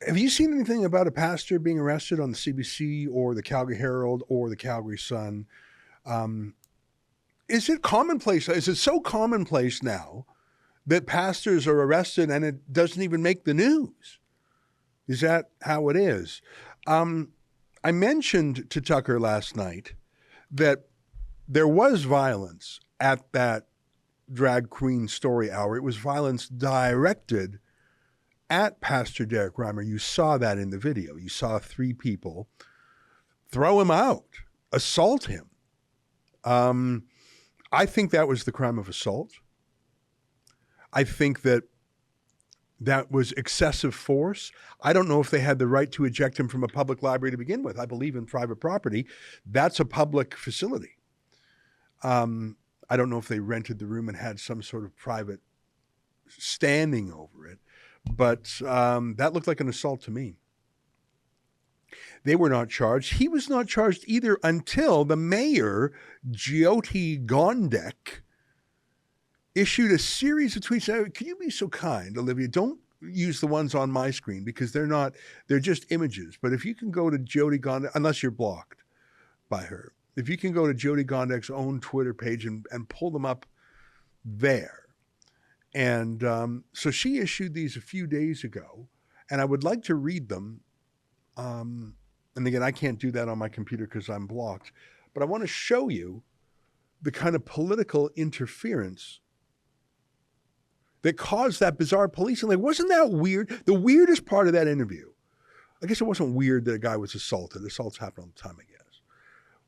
Have you seen anything about a pastor being arrested on the CBC or the Calgary Herald or the Calgary Sun? Is it commonplace? Is it so commonplace now that pastors are arrested and it doesn't even make the news? Is that how it is? I mentioned to Tucker last night that there was violence at that drag queen story hour. It was violence directed at Pastor Derek Reimer. You saw that in the video. You saw 3 people throw him out, assault him. I think that was the crime of assault. I think that was excessive force. I don't know if they had the right to eject him from a public library to begin with. I believe in private property. That's a public facility. I don't know if they rented the room and had some sort of private standing over it, but that looked like an assault to me. They were not charged. He was not charged either until the mayor, Jyoti Gondek, issued a series of tweets. Can you be so kind, Olivia? Don't use the ones on my screen because they're just images. But if you can go to Jyoti Gondek, unless you're blocked by her, if you can go to Jyoti Gondek's own Twitter page and pull them up there. And so she issued these a few days ago, and I would like to read them. And again, I can't do that on my computer because I'm blocked. But I want to show you the kind of political interference that caused that bizarre policing. Like, wasn't that weird? The weirdest part of that interview, I guess it wasn't weird that a guy was assaulted. Assaults happen all the time, I guess.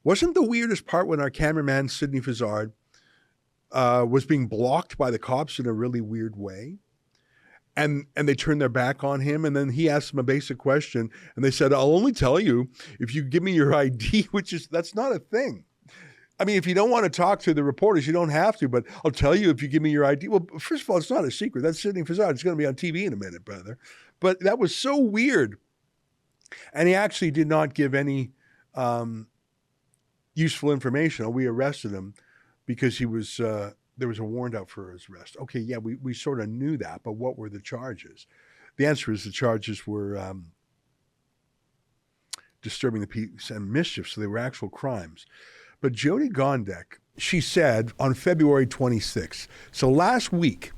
Wasn't the weirdest part when our cameraman, Sidney Fazard, was being blocked by the cops in a really weird way? And they turned their back on him, and then he asked them a basic question, and they said, I'll only tell you if you give me your ID, that's not a thing. I mean, if you don't want to talk to the reporters, you don't have to, but I'll tell you if you give me your ID. Well, first of all, it's not a secret. That's Sidney Fazard. It's going to be on TV in a minute, brother. But that was so weird. And he actually did not give any useful information. We arrested him because he was there was a warrant out for his arrest. Okay, yeah, we sort of knew that, but what were the charges? The answer is the charges were disturbing the peace and mischief, so they were actual crimes. But Jyoti Gondek, she said on February 26th, so last week,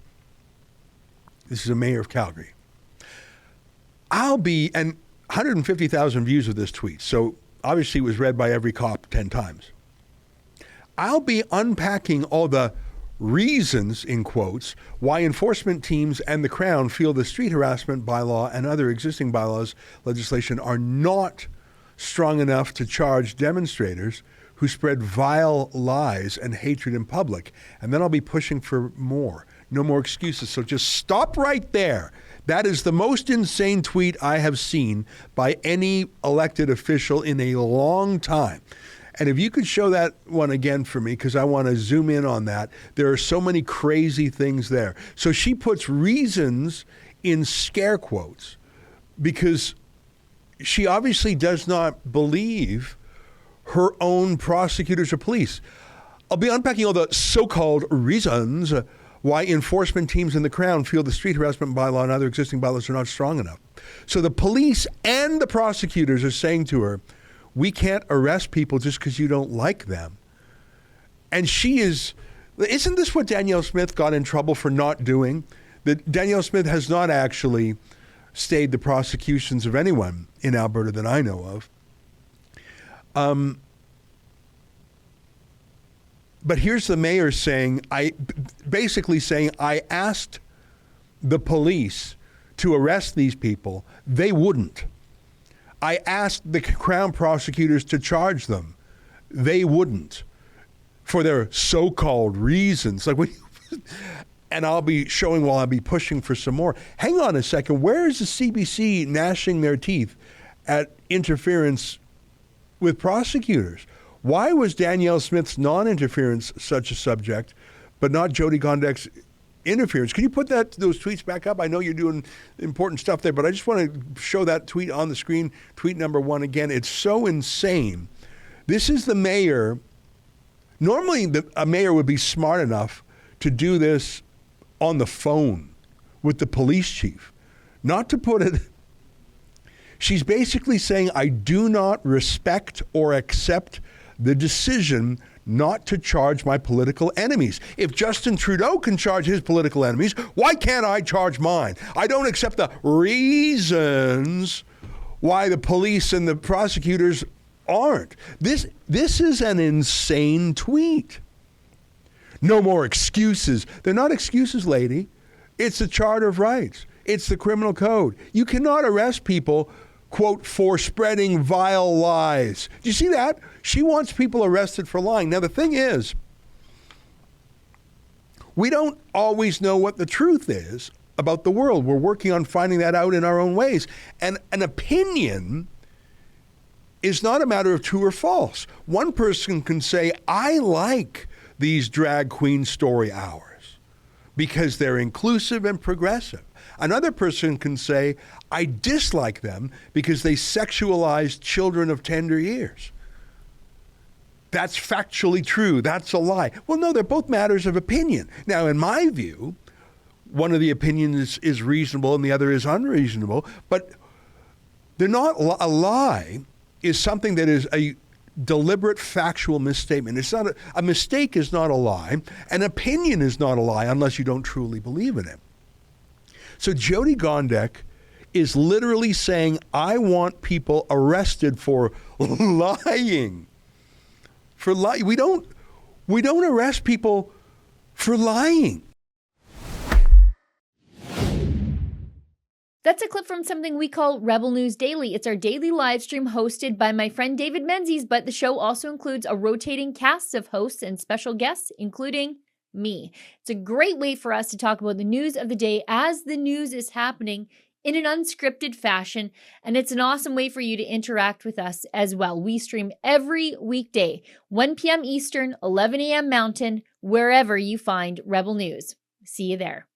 this is a mayor of Calgary, and 150,000 views of this tweet, so obviously it was read by every cop 10 times. I'll be unpacking all the reasons, in quotes, why enforcement teams and the Crown feel the street harassment bylaw and other existing bylaws legislation are not strong enough to charge demonstrators who spread vile lies and hatred in public. And then I'll be pushing for more. No more excuses. So just stop right there. That is the most insane tweet I have seen by any elected official in a long time. And if you could show that one again for me, because I want to zoom in on that. There are so many crazy things there. So she puts reasons in scare quotes because she obviously does not believe her own prosecutors or police. I'll be unpacking all the so-called reasons why enforcement teams in the Crown feel the street harassment bylaw and other existing bylaws are not strong enough. So the police and the prosecutors are saying to her, we can't arrest people just because you don't like them. And isn't this what Danielle Smith got in trouble for not doing? That Danielle Smith has not actually stayed the prosecutions of anyone in Alberta that I know of. But here's the mayor basically saying, I asked the police to arrest these people. They wouldn't. I asked the Crown prosecutors to charge them. They wouldn't for their so-called reasons. And I'll be showing while I'll be pushing for some more. Hang on a second. Where is the CBC gnashing their teeth at interference with prosecutors? Why was Danielle Smith's non-interference such a subject, but not Jyoti Gondek's interference? Can you put those tweets back up? I know you're doing important stuff there, but I just want to show that tweet on the screen, tweet number 1 again. It's so insane. This is the mayor. Normally, a mayor would be smart enough to do this on the phone with the police chief, not to put it She's basically saying, I do not respect or accept the decision not to charge my political enemies. If Justin Trudeau can charge his political enemies, why can't I charge mine? I don't accept the reasons why the police and the prosecutors aren't. This is an insane tweet. No more excuses. They're not excuses, lady. It's the Charter of Rights. It's the criminal code. You cannot arrest people, quote, for spreading vile lies. Do you see that? She wants people arrested for lying. Now, the thing is, we don't always know what the truth is about the world. We're working on finding that out in our own ways. And an opinion is not a matter of true or false. One person can say, I like these drag queen story hours because they're inclusive and progressive. Another person can say, I dislike them because they sexualize children of tender years. That's factually true. That's a lie. Well, no, they're both matters of opinion. Now, in my view, one of the opinions is reasonable and the other is unreasonable, but they're not a lie is something that is a deliberate factual misstatement. It's not a mistake is not a lie. An opinion is not a lie unless you don't truly believe in it. So Jyoti Gondek is literally saying, I want people arrested for lying. We don't arrest people for lying. That's a clip from something we call Rebel News Daily. It's our daily live stream hosted by my friend David Menzies, but the show also includes a rotating cast of hosts and special guests, including me. It's a great way for us to talk about the news of the day as the news is happening in an unscripted fashion, and it's an awesome way for you to interact with us as well. We stream every weekday, 1 p.m. Eastern, 11 a.m. Mountain, wherever you find Rebel News. See you there.